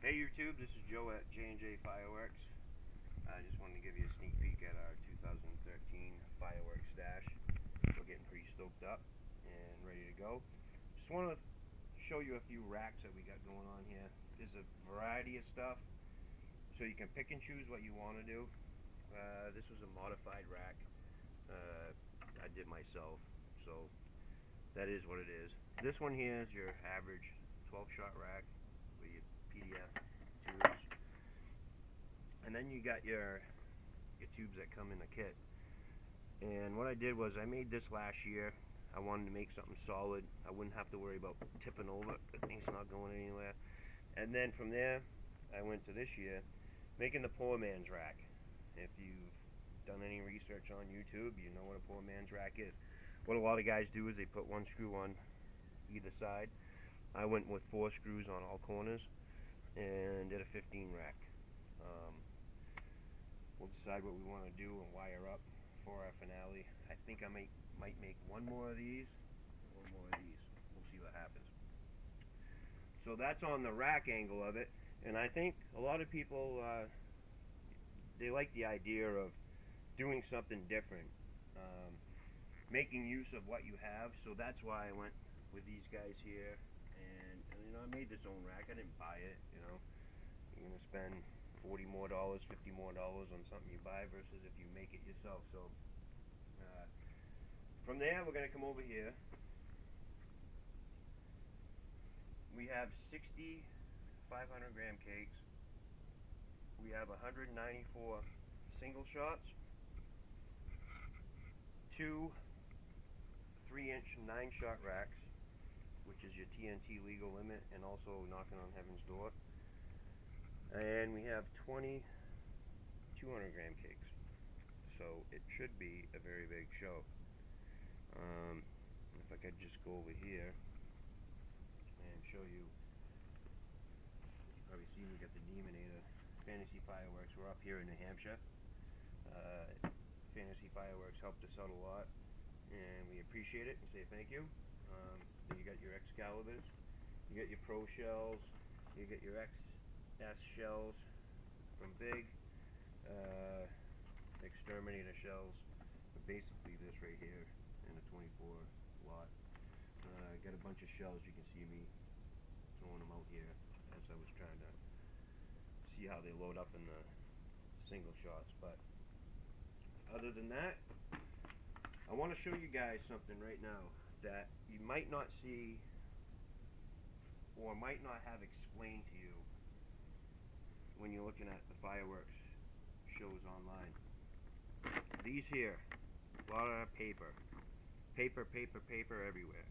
Hey YouTube, this is Joe at J&J Fireworks. I just wanted to give you a sneak peek at our 2013 fireworks stash. We're getting pretty stoked up and ready to go. Just want to show you a few racks that we got going on here. There's a variety of stuff, so you can pick and choose what you want to do. This was a modified rack I did myself, so that is what it is. This one here is your average 12-shot rack with your PDF tubes, and then you got your tubes that come in the kit. And what I did was I made this last year. I wanted to make something solid. I wouldn't have to worry about tipping over. The thing's not going anywhere. And then from there, I went to this year making the poor man's rack. If you've done any research on YouTube, you know what a poor man's rack is. What a lot of guys do is they put one screw on either side. I went with 4 screws on all corners and did a 15 rack. We'll decide what we want to do and wire up for our finale. I think I might make one more of these and one more of these. We'll see what happens. So that's on the rack angle of it, and I think a lot of people they like the idea of doing something different, making use of what you have. So that's why I went with these guys here, and you know, I made this own rack. I didn't buy it. You know, you're gonna spend $40 more, $50 more on something you buy versus if you make it yourself. So from there, we're gonna come over here. We have 60 500-gram cakes. We have 194 single shots, 2 3-inch 9-shot racks, which is your TNT legal limit, and also knocking on heaven's door. And we have 20 200-gram cakes. So it should be a very big show. If I could just go over here and show you. You probably see we got the Demonator Fantasy Fireworks. We're up here in New Hampshire. Fantasy Fireworks helped us out a lot, and we appreciate it and say thank you. Then you got your Excaliburs, you got your Pro shells, you get your XS shells from Big, Exterminator shells, basically this right here in a 24 lot. Got a bunch of shells. You can see me throwing them out here as I was trying to see how they load up in the single shots. But other than that, I want to show you guys something right now that you might not see or might not have explained to you when you're looking at the fireworks shows online. These here, a lot of paper everywhere.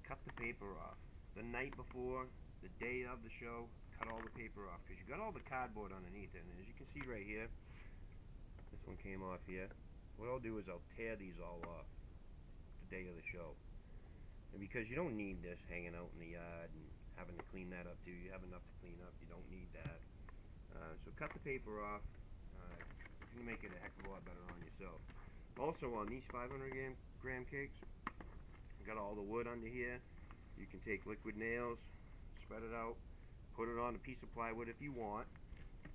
Cut the paper off. The night before, the day of the show, cut all the paper off, because you got all the cardboard underneath it. And as you can see right here, this one came off here. What I'll do is I'll tear these all off the day of the show. And because you don't need this hanging out in the yard and having to clean that up too. You have enough to clean up. You don't need that. So cut the paper off. It's going to make it a heck of a lot better on yourself. Also on these 500-gram cakes, got all the wood under here. You can take liquid nails, spread it out, put it on a piece of plywood if you want.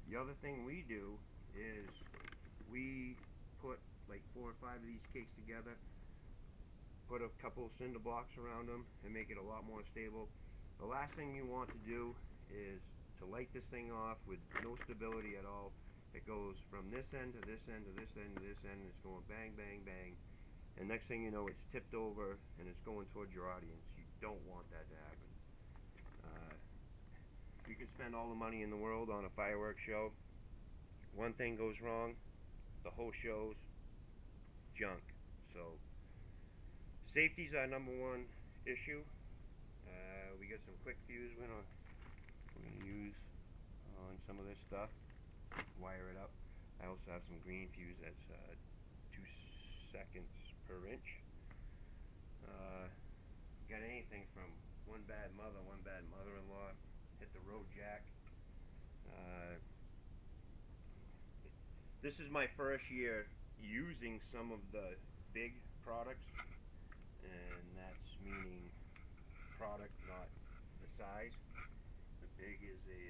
The other thing we do is we put like 4 or 5 of these cakes together, put a couple of cinder blocks around them, and make it a lot more stable. The last thing you want to do is to light this thing off with no stability at all. It goes from this end to this end to this end to this end, and it's going bang, bang, bang. And next thing you know, it's tipped over and it's going towards your audience. You don't want that to happen. You can spend all the money in the world on a fireworks show. One thing goes wrong, the whole show's junk. So safety's our #1 issue. We got some quick fuse we're gonna use on some of this stuff. Wire it up. I also have some green fuse that's 2 seconds per inch. Got anything from one bad mother, one bad mother-in-law, hit the road jack. This is my first year using some of the Big products, and that's meaning product, not the size. The Big is a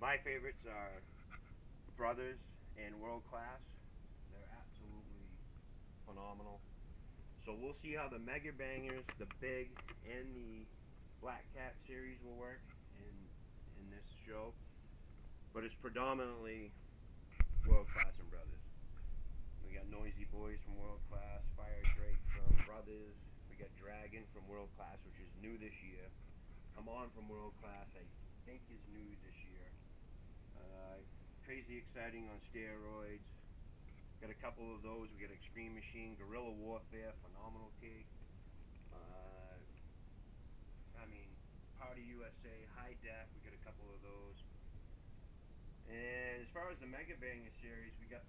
My favorites are Brothers and World Class. They're absolutely phenomenal. So we'll see how the Mega Bangers, the Big, and the Black Cat series will work in this show. But it's predominantly World Class and Brothers. We got Noisy Boys from World Class, Fire Drake from Brothers. We got Dragon from World Class, which is new this year. Come On from World Class, I think is new this year. Crazy Exciting on steroids. Got a couple of those. We got Extreme Machine, Guerrilla Warfare, Phenomenal Cake. Party USA, High Def. We got a couple of those. And as far as the Mega Banger series, we got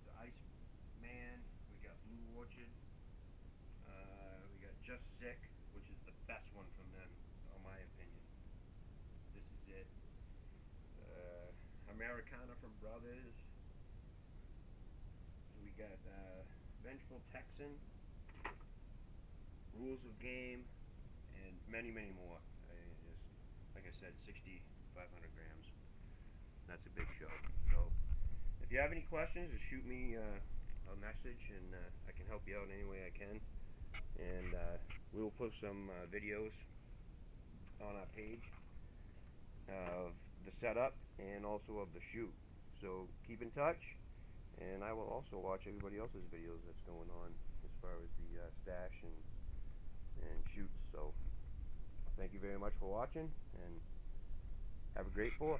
the Ice Man. We got Blue Orchid. We got Just Sick, which is the best one from them, in my opinion. This is it. Americana from Brothers. We got Vengeful Texan, Rules of Game, and many, many more. Like I said, 6,500 grams. That's a big show. So, if you have any questions, just shoot me a message, and I can help you out any way I can. And we will post some videos on our page of the setup and also of the shoot. So keep in touch, and I will also watch everybody else's videos that's going on as far as the stash and shoots. So thank you very much for watching, and have a great 4th.